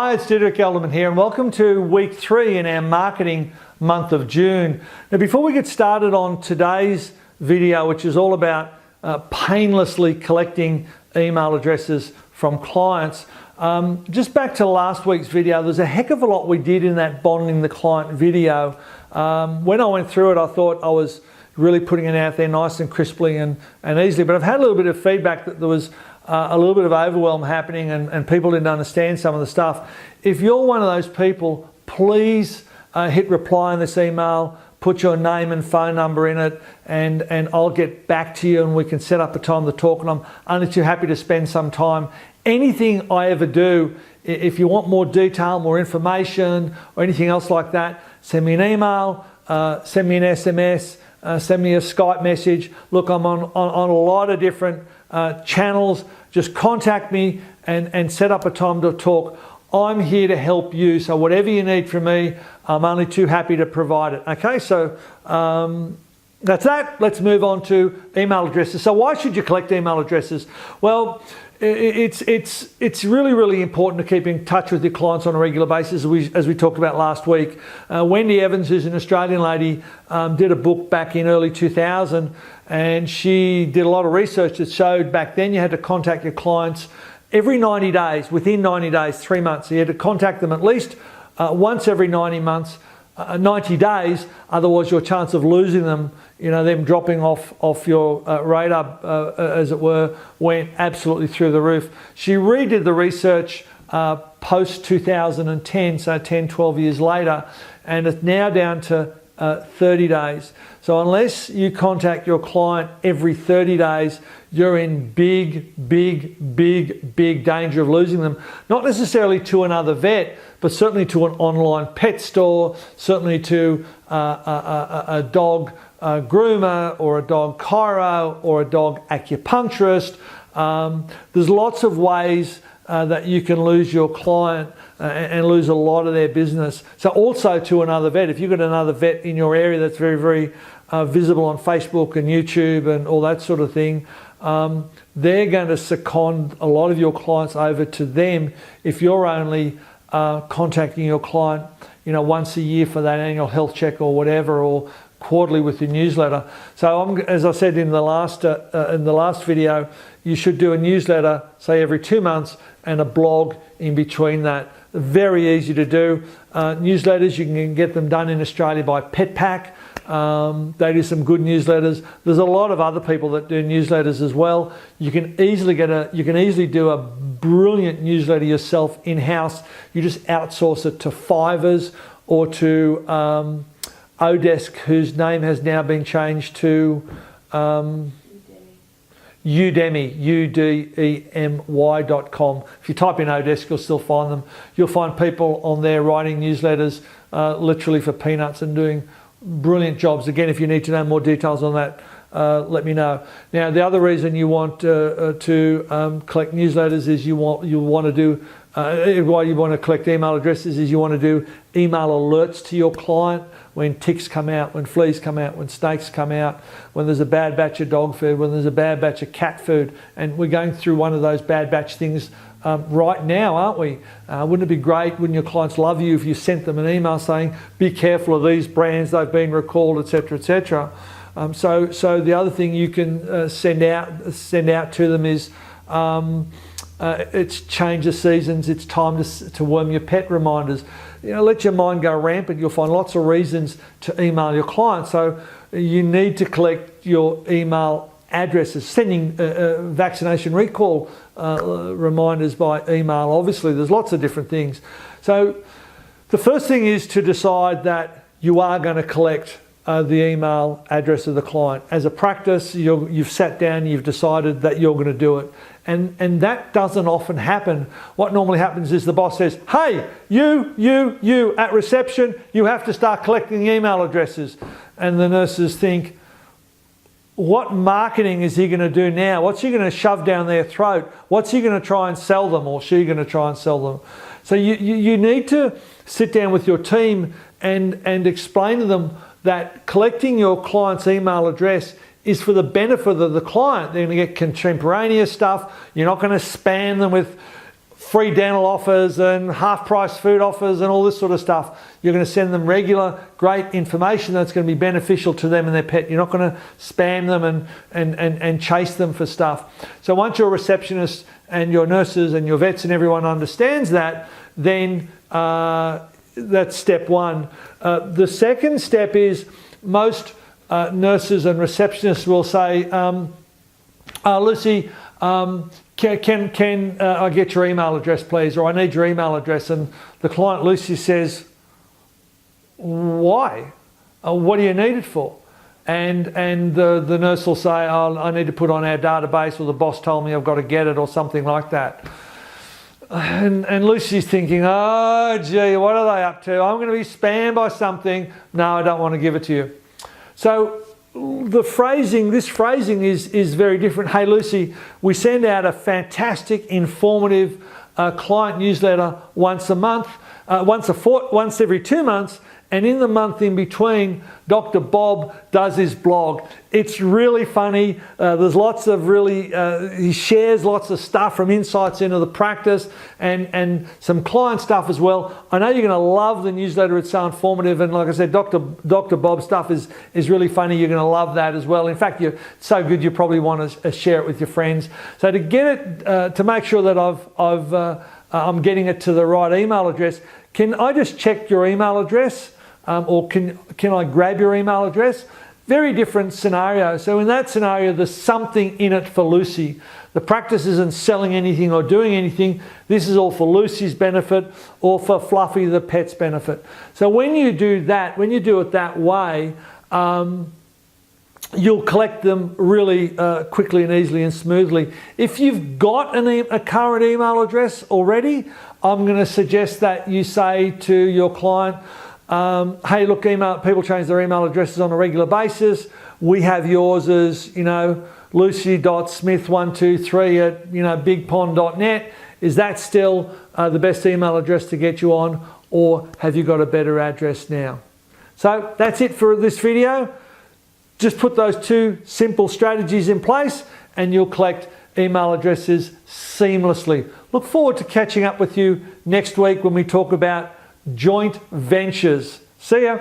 Hi, it's Diederik Gelderman here, and welcome to week 3 in our marketing month of June. Now, before we get started on today's video, which is all about painlessly collecting email addresses from clients, just back to last week's video, there's a heck of a lot we did in that bonding the client video. When I went through it, I thought I was really putting it out there nice and crisply and easily, but I've had a little bit of feedback that there was a little bit of overwhelm happening and people didn't understand some of the stuff. If you're one of those people, please hit reply on this email, put your name and phone number in it, and I'll get back to you and we can set up a time to talk, and I'm only too happy to spend some time. Anything I ever do, if you want more detail, more information, or anything else like that, send me an email, send me an SMS, send me a Skype message. Look, I'm on a lot of different channels. Just contact me and set up a time to talk. I'm here to help you, so whatever you need from me, I'm only too happy to provide it. Okay, so that's that. Let's move on to email addresses. So why should you collect email addresses? Well, it's really important to keep in touch with your clients on a regular basis, as we talked about last week. Wendy Evans, who's an Australian lady, did a book back in early 2000, and she did a lot of research that showed back then you had to contact your clients every 90 days, within 90 days, 3 months. So you had to contact them at least once every 90 days, otherwise your chance of losing them, them dropping off your radar, as it were, went absolutely through the roof. She redid the research post 2010, so 10, 12 years later, and it's now down to 30 days. So unless you contact your client every 30 days, you're in big danger of losing them. Not necessarily to another vet, but certainly to an online pet store, certainly to a dog groomer or a dog chiro or a dog acupuncturist. There's lots of ways that you can lose your client and lose a lot of their business. So also to another vet. If you've got another vet in your area that's very visible on Facebook and YouTube and all that sort of thing, they're going to second a lot of your clients over to them if you're only contacting your client once a year for that annual health check or whatever, or quarterly with your newsletter. So as I said in the last video, you should do a newsletter, say every 2 months, and a blog in between that. Very easy to do. Newsletters, you can get them done in Australia by PetPack. They do some good newsletters. There's a lot of other people that do newsletters as well. You can easily do a brilliant newsletter yourself in-house. You just outsource it to Fivers or to Odesk, whose name has now been changed to Udemy, udemy.com. If you type in Odesk, you'll still find them. You'll find people on there writing newsletters literally for peanuts and doing brilliant jobs. Again, if you need to know more details on that, let me know. Now, the other reason you want to collect newsletters is why you want to collect email addresses is you want to do email alerts to your client when ticks come out, when fleas come out, when snakes come out, when there's a bad batch of dog food, when there's a bad batch of cat food. And we're going through one of those bad batch things right now, aren't we? Wouldn't it be great? Wouldn't your clients love you if you sent them an email saying, be careful of these brands, they've been recalled, etc., etc. So the other thing you can send out to them is it's change of seasons, it's time to worm your pet reminders. Let your mind go rampant. You'll find lots of reasons to email your clients. So you need to collect your email addresses, sending vaccination recall reminders by email. Obviously, there's lots of different things. So the first thing is to decide that you are going to collect the email address of the client. As a practice, you've sat down, you've decided that you're going to do it. And that doesn't often happen. What normally happens is the boss says, hey, you at reception, you have to start collecting email addresses. And the nurses think, what marketing is he going to do now? What's he going to shove down their throat? What's he going to try and sell them, or she going to try and sell them? So you need to sit down with your team and explain to them that collecting your client's email address is for the benefit of the client. They're going to get contemporaneous stuff. You're not going to spam them with free dental offers and half price food offers and all this sort of stuff. You're going to send them regular, great information that's going to be beneficial to them and their pet. You're not going to spam them and chase them for stuff. So once your receptionist and your nurses and your vets and everyone understands that, then that's step one. The second step is most nurses and receptionists will say, Lucy, can I get your email address, please? Or I need your email address. And the client, Lucy, says, why? What do you need it for? And the nurse will say, oh, I need to put on our database, or the boss told me I've got to get it, or something like that. And Lucy's thinking, oh, gee, what are they up to? I'm going to be spammed by something. No, I don't want to give it to you. So this phrasing is very different. Hey, Lucy, we send out a fantastic, informative client newsletter once a month, once every 2 months. And in the month in between, Dr. Bob does his blog. It's really funny. There's lots of he shares lots of stuff from insights into the practice and some client stuff as well. I know you're going to love the newsletter. It's so informative. And like I said, Dr. Bob's stuff is really funny. You're going to love that as well. In fact, it's so good you probably want to share it with your friends. So to get it, to make sure that I'm getting it to the right email address, can I just check your email address? Or can I grab your email address? Very different scenario. So in that scenario, there's something in it for Lucy. The practice isn't selling anything or doing anything. This is all for Lucy's benefit or for Fluffy the pet's benefit. So when you do that, when you do it that way, you'll collect them really quickly and easily and smoothly. If you've got a current email address already, I'm going to suggest that you say to your client, hey, look, people change their email addresses on a regular basis. We have yours as, lucy.smith123@bigpond.net. Is that still the best email address to get you on, or have you got a better address now? So that's it for this video. Just put those two simple strategies in place and you'll collect email addresses seamlessly. Look forward to catching up with you next week when we talk about joint ventures. See ya.